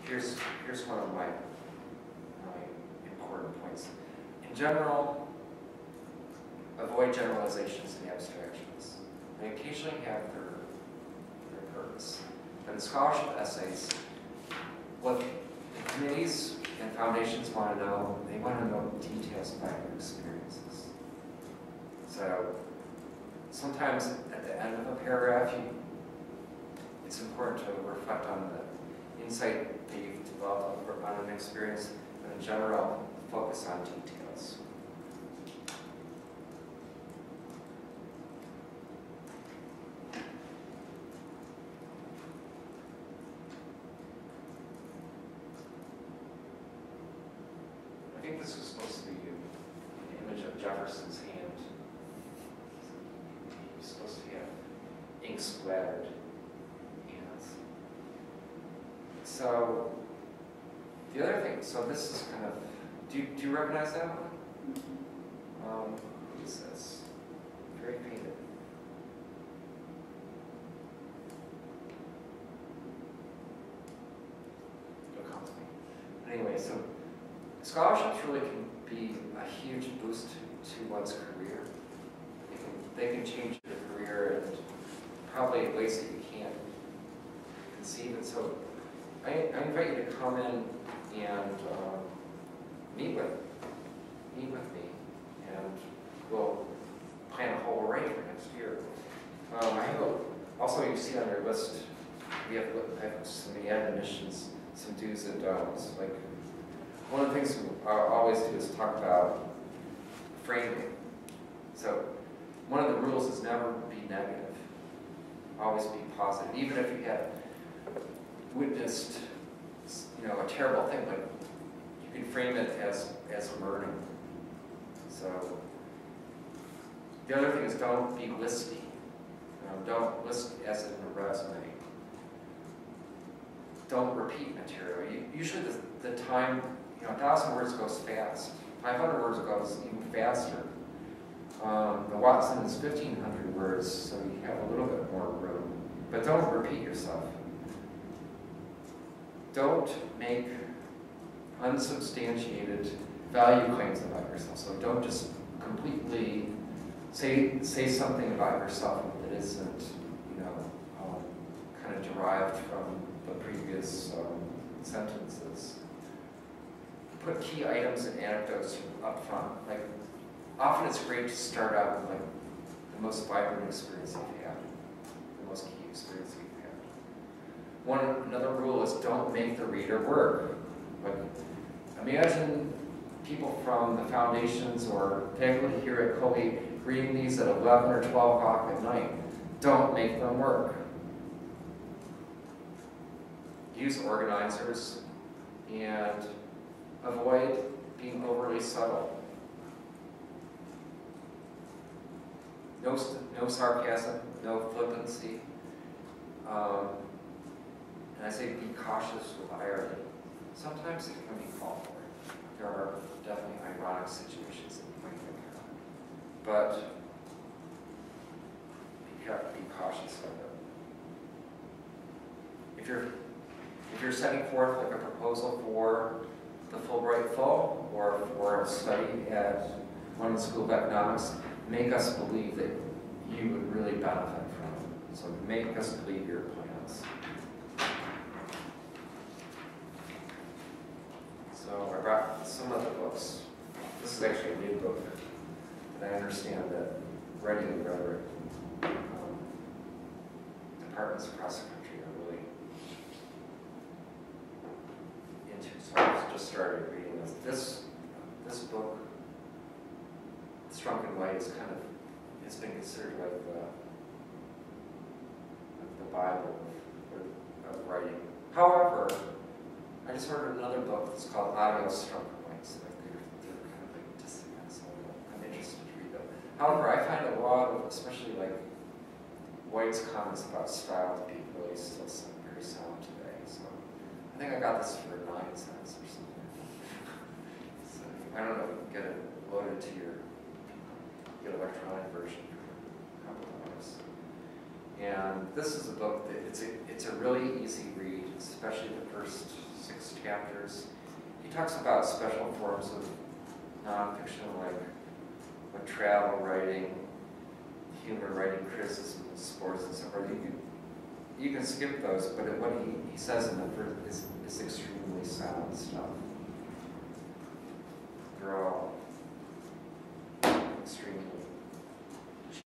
here's one of my important points. In general, avoid generalizations and abstractions. They occasionally have their purpose. But in scholarship essays, what the committees and foundations want to know, they want to know details about your experiences. So sometimes at the end of a paragraph, it's important to reflect on the insight that you've developed on an experience, but in general, focus on details. I think this was supposed to be an image of Jefferson's hand. He's supposed to have ink splattered hands. So the other thing, so this is kind of, do you recognize that one? Who is this? Very painted. Don't come to me. Anyway, so scholarships really can be a huge boost to one's career. They can change your career in probably in ways that you can't conceive it. So I invite you to come in and meet with me, and we'll plan a whole array for next year. Also, you see on your list, we have some admonitions, some do's and don'ts. Like, one of the things I always do is talk about framing. So one of the rules is never be negative. Always be positive. Even if you have witnessed, a terrible thing, like you can frame it as learning. So the other thing is don't be listy. Don't list as in a resume. Don't repeat material. Usually the time, 1,000 words goes fast. 500 words goes even faster. The Watson is 1,500 words, so you have a little bit more room. But don't repeat yourself. Don't make unsubstantiated value claims about yourself. So don't just completely say something about yourself that isn't, kind of derived from the previous sentences. Put key items and anecdotes up front. Like, often it's great to start out with the most vibrant experience you've had, the most key experience you've had. Another rule is don't make the reader work. Like, imagine people from the foundations or faculty here at Colby reading these at 11 or 12 o'clock at night. Don't make them work. Use organizers and avoid being overly subtle. No sarcasm, no flippancy. And I say be cautious with irony. Sometimes it can be called for. There are definitely ironic situations that you might encounter. But be cautious of it. If you're setting forth like a proposal for the Fulbright Full or for a study at London School of Economics, make us believe that you would really benefit from it. So make us believe your plans. So I brought some of the books. This is actually a new book. And I understand that writing rhetoric, departments across the country are really into. So I just started reading this. This book, Strunk and White, is it's been considered like the Bible of writing. However, I just ordered another book that's called Adios, Strunk and White, so they're kind of like dissonant, so I'm interested to read them. However, I find a lot of, especially like White's comments about style to be really still very sound today. So I think I got this for 9 cents or something. So I don't know if you can get it loaded to your electronic version for a couple hours. And this is a book that it's a really easy read, especially the first 6 chapters. He talks about special forms of nonfiction like travel writing, humor writing, criticism, sports, and so forth. You can skip those, but what he says in the first is extremely sound stuff.